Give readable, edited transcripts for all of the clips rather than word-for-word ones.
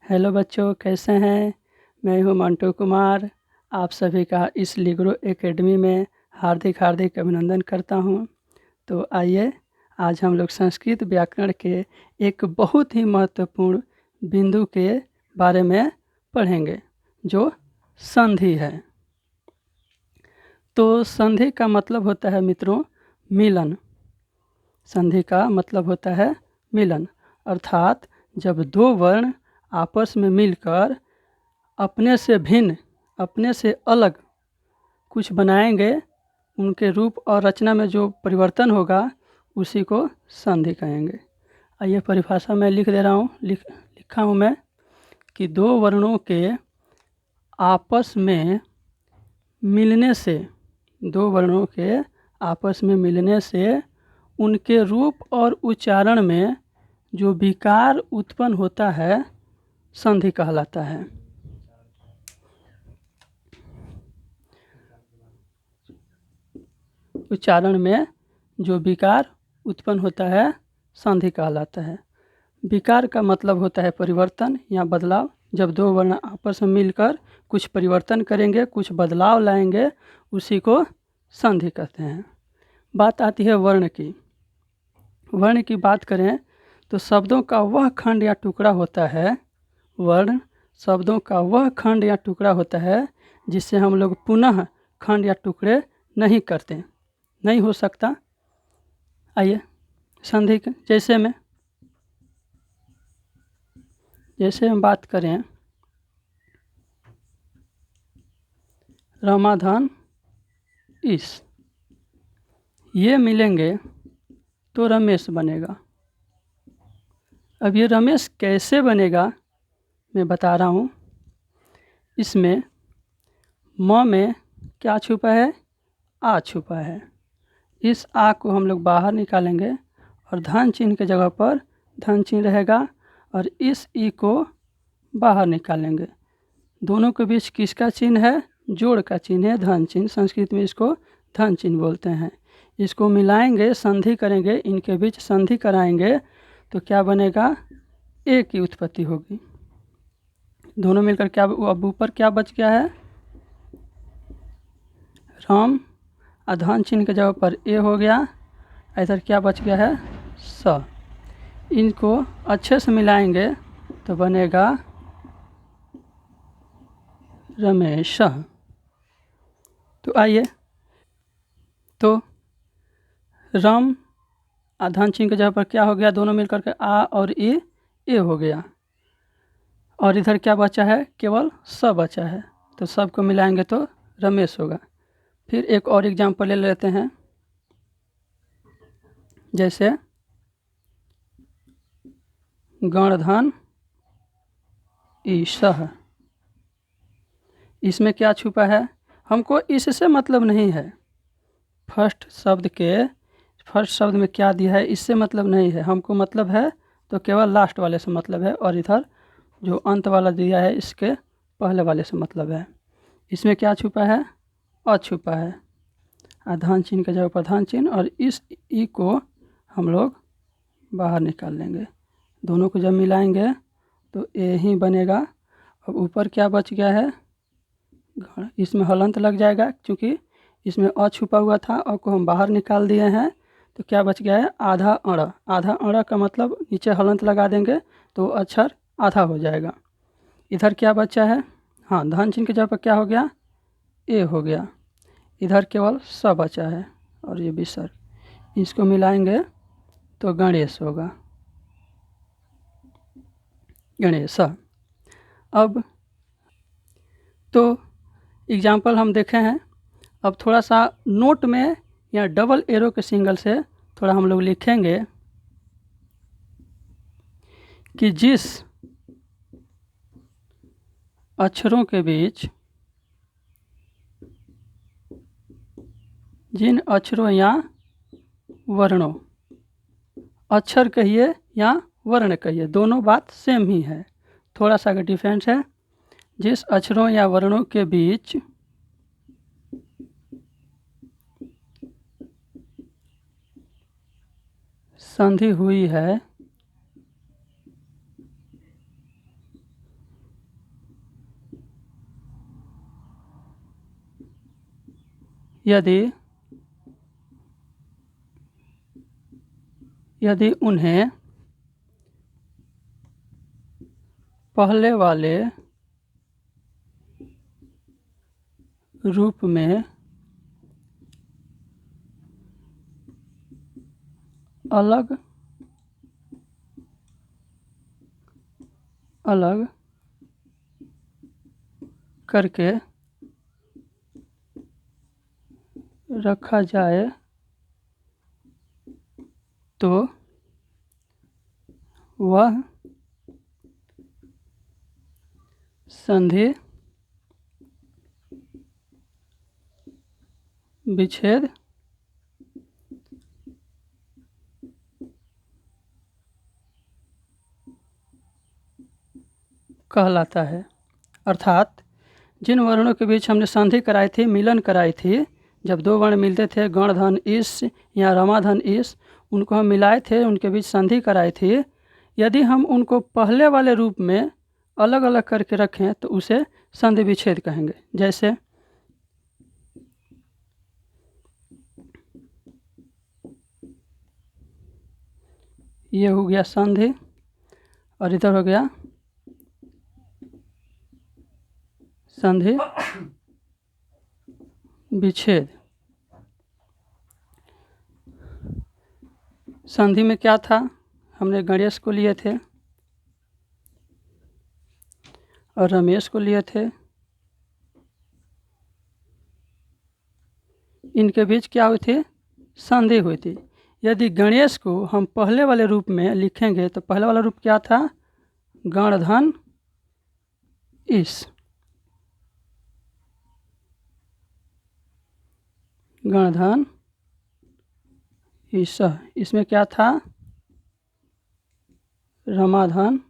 Hello बच्चों, कैसे हैं। मैं हूं मंटू कुमार। आप सभी का इस लिग्रो एकेडमी में हार्दिक हार्दिक अभिनंदन करता हूं। तो आइए, आज हम लोग संस्कृत व्याकरण के एक बहुत ही महत्वपूर्ण बिंदु के बारे में पढ़ेंगे, जो संधि है। तो संधि का मतलब होता है मित्रों मिलन। संधि का मतलब होता है मिलन, अर्थात जब दो वर्ण आपस में मिलकर अपने से भिन्न, अपने से अलग कुछ बनाएंगे, उनके रूप और रचना में जो परिवर्तन होगा उसी को संधि कहेंगे। आइए परिभाषा में लिख दे रहा हूँ, लिखा हूँ मैं कि दो वर्णों के आपस में मिलने से, दो वर्णों के आपस में मिलने से उनके रूप और उच्चारण में जो विकार उत्पन्न होता है संधि कहलाता है। उच्चारण में जो विकार उत्पन्न होता है संधि कहलाता है। विकार का मतलब होता है परिवर्तन या बदलाव। जब दो वर्ण आपस में मिलकर कुछ परिवर्तन करेंगे, कुछ बदलाव लाएंगे, उसी को संधि कहते हैं। बात आती है वर्ण की। वर्ण की बात करें तो शब्दों का वह खंड या टुकड़ा होता है, वर्ण शब्दों का वह खंड या टुकड़ा होता है जिससे हम लोग पुनः खंड या टुकड़े नहीं करते, नहीं हो सकता। आइए संधि जैसे हम बात करें रामाधन इस, ये मिलेंगे तो रमेश बनेगा। अब ये रमेश कैसे बनेगा मैं बता रहा हूँ। इसमें म में क्या छुपा है, आ छुपा है। इस आ को हम लोग बाहर निकालेंगे और धन चिन्ह के जगह पर धन चिन्ह रहेगा, और इस ई को बाहर निकालेंगे। दोनों के बीच किसका चिन्ह है, जोड़ का चिन्ह है, धन चिन्ह। संस्कृत में इसको धन चिन्ह बोलते हैं। इसको मिलाएंगे, संधि करेंगे, इनके बीच संधि कराएंगे तो क्या बनेगा, ए की उत्पत्ति होगी। दोनों मिलकर क्या, अब ऊपर क्या बच गया है, राम। धन चिन्ह के जगह पर ए हो गया। इधर क्या बच गया है, स। इनको अच्छे से मिलाएंगे तो बनेगा रमेश। तो आइए, तो रम धन चिन्ह की जगह पर क्या हो गया, दोनों मिलकर के आ और ए हो गया। और इधर क्या बचा है, केवल स बचा है। तो सब को मिलाएंगे तो रमेश होगा। फिर एक और एग्जाम्पल ले लेते हैं। जैसे गणधन ईशः, इसमें क्या छुपा है, हमको इससे मतलब नहीं है। फर्स्ट शब्द में क्या दिया है इससे मतलब नहीं है, हमको मतलब है तो केवल लास्ट वाले से मतलब है, और इधर जो अंत वाला दिया है इसके पहले वाले से मतलब है। इसमें क्या छुपा है, अ छुपा है। धन चिन्ह के जगह पर धन चिन्ह, और इस ई को हम लोग बाहर निकाल लेंगे। दोनों को जब मिलाएंगे तो ए ही बनेगा। अब ऊपर क्या बच गया है, इसमें हलंत लग जाएगा क्योंकि इसमें अ छुपा हुआ था, अ को हम बाहर निकाल दिए हैं। तो क्या बच गया है, आधा अड़। आधा अड़ का मतलब नीचे हलंत लगा देंगे तो अक्षर आधा हो जाएगा। इधर क्या बचा है, हाँ, धन चिन्ह की जगह पर क्या हो गया, ए हो गया। इधर केवल स बचा है और ये विसर्ग। इसको मिलाएंगे तो गणेश होगा, गणेश। अब तो एग्जाम्पल हम देखे हैं। अब थोड़ा सा नोट में या डबल एरो के सिंगल से थोड़ा हम लोग लिखेंगे कि जिस अक्षरों के बीच, जिन अक्षरों या वर्णों, अक्षर कहिए या वर्ण कहिए, दोनों बात सेम ही है, थोड़ा सा अगर डिफरेंस है। जिस अक्षरों या वर्णों के बीच संधि हुई है यदि उन्हें पहले वाले रूप में अलग करके रखा जाए तो वह संधि विच्छेद कहलाता है। अर्थात जिन वर्णों के बीच हमने संधि कराई थी, मिलन कराई थी, जब दो वर्ण मिलते थे गण धन इस या रमाधन इस, उनको हम मिलाए थे, उनके बीच संधि कराई थी। यदि हम उनको पहले वाले रूप में अलग अलग करके रखें तो उसे संधि विच्छेद कहेंगे। जैसे ये हो गया संधि और इधर हो गया संधि विच्छेद। संधि में क्या था, हमने गणेश को लिए थे और रमेश को लिए थे। इनके बीच क्या हुई थी, संधि हुई थी। यदि गणेश को हम पहले वाले रूप में लिखेंगे तो पहले वाला रूप क्या था, गणधन इस, गणधन इस। इसमें क्या था, रमाधन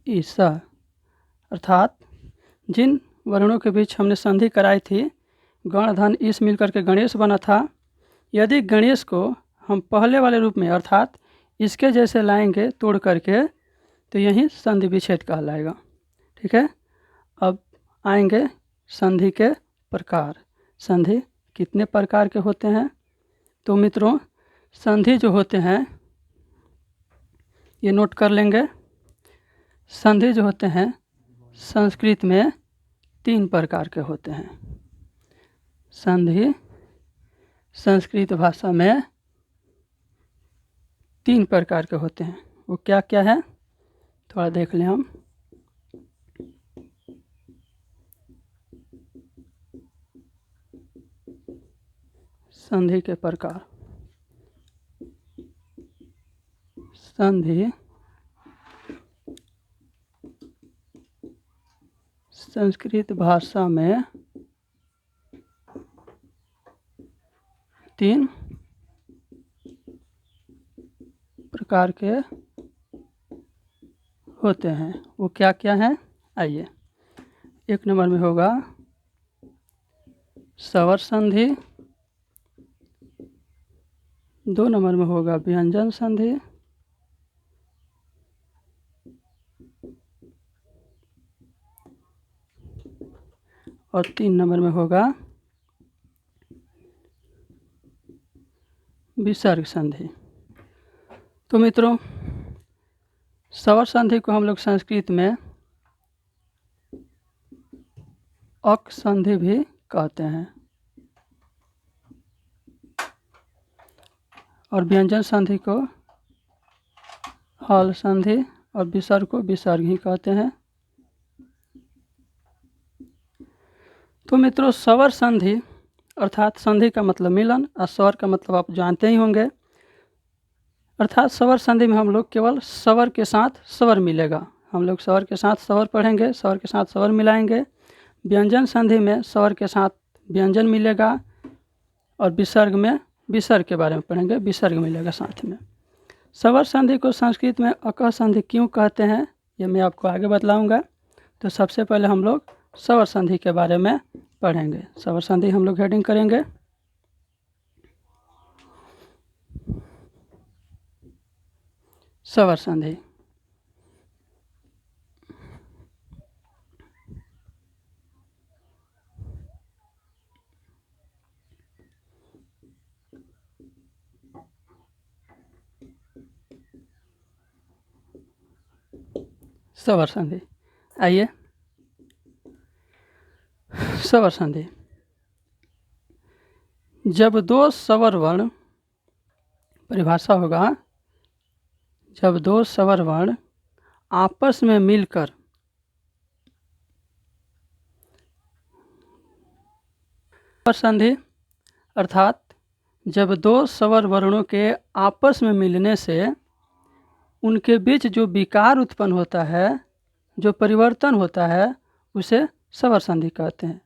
इस। अर्थात जिन वर्णों के बीच हमने संधि कराई थी, गण धन इस मिलकर के गणेश बना था। यदि गणेश को हम पहले वाले रूप में अर्थात इसके जैसे लाएंगे तोड़ करके तो यही संधि विच्छेद कहलाएगा। ठीक है। अब आएंगे संधि के प्रकार। संधि कितने प्रकार के होते हैं, तो मित्रों संधि जो होते हैं ये नोट कर लेंगे। संधि जो होते हैं संस्कृत में 3 प्रकार के होते हैं। संधि संस्कृत भाषा में 3 प्रकार के होते हैं। वो क्या क्या है, थोड़ा देख लें हम। संधि के प्रकार। संधि संस्कृत भाषा में 3 प्रकार के होते हैं। वो क्या क्या हैं, आइए। 1 नंबर में होगा स्वर संधि, 2 नंबर में होगा व्यंजन संधि, और 3 नंबर में होगा विसर्ग संधि। तो मित्रों स्वर संधि को हम लोग संस्कृत में अक संधि भी कहते हैं, और व्यंजन संधि को हल संधि, और विसर्ग को विसर्ग ही कहते हैं। तो मित्रों स्वर संधि अर्थात संधि का मतलब मिलन और स्वर का मतलब आप जानते ही होंगे। अर्थात स्वर संधि में हम लोग केवल स्वर के साथ स्वर मिलेगा, हम लोग स्वर के साथ स्वर पढ़ेंगे, स्वर के साथ स्वर मिलाएंगे। व्यंजन संधि में स्वर के साथ व्यंजन मिलेगा, और विसर्ग में विसर्ग के बारे में पढ़ेंगे, विसर्ग मिलेगा साथ में। स्वर संधि को संस्कृत में अकह संधि क्यों कहते हैं ये मैं आपको आगे बतलाऊंगा। तो सबसे पहले हम लोग स्वर संधि के बारे में पढ़ेंगे। स्वर संधि हम लोग हेडिंग करेंगे। स्वर संधि स्वर संधि। आइए स्वर संधि। जब दो स्वर वर्ण, परिभाषा होगा, जब दो स्वर वर्ण आपस में मिलकर स्वर संधि अर्थात जब दो स्वर वर्णों के आपस में मिलने से उनके बीच जो विकार उत्पन्न होता है, जो परिवर्तन होता है, उसे स्वर संधि कहते हैं।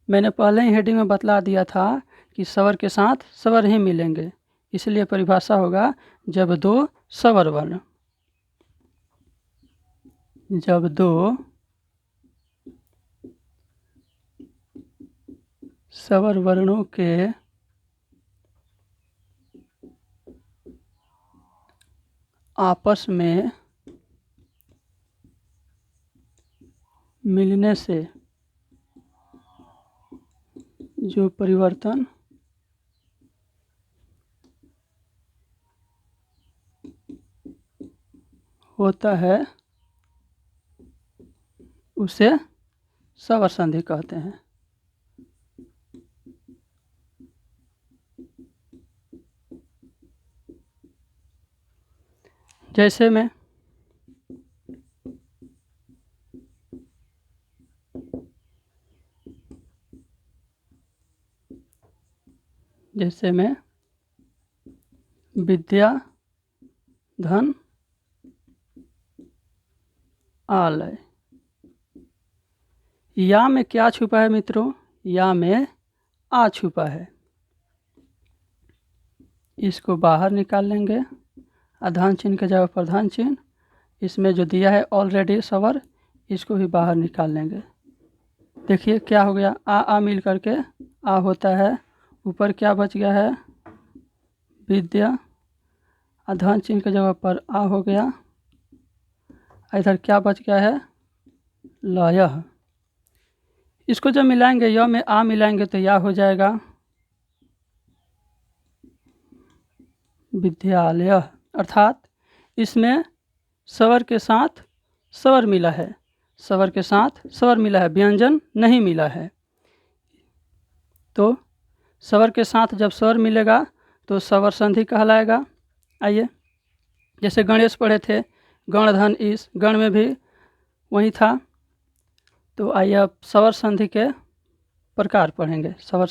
मैंने पहले ही हेडिंग में बतला दिया था कि स्वर के साथ स्वर ही मिलेंगे, इसलिए परिभाषा होगा जब दो स्वर वर्ण, जब दो स्वर वर्णों के आपस में मिलने से जो परिवर्तन होता है उसे स्वर संधि कहते हैं। जैसे मैं विद्या धन आलय, या में क्या छुपा है मित्रों? या में आ छुपा है। इसको बाहर निकाल लेंगे, अधान चिन्ह के जगह प्रधान चिन्ह। इसमें जो दिया है ऑलरेडी स्वर, इसको भी बाहर निकाल लेंगे। देखिए क्या हो गया, आ मिल करके आ होता है। ऊपर क्या बच गया है? विद्या, अधान चिन्ह के जगह पर आ हो गया। इधर क्या बच गया है? लय। इसको जब मिलाएंगे, य में आ मिलाएंगे तो या हो जाएगा विद्यालय। अर्थात इसमें स्वर के साथ स्वर मिला है, स्वर के साथ स्वर मिला है, व्यंजन नहीं मिला है। तो स्वर के साथ जब स्वर मिलेगा तो स्वर संधि कहलाएगा। आइए, जैसे गणेश पढ़े थे, गण धन ईश, गण में भी वही था। तो आइए अब स्वर संधि के प्रकार पढ़ेंगे। स्वर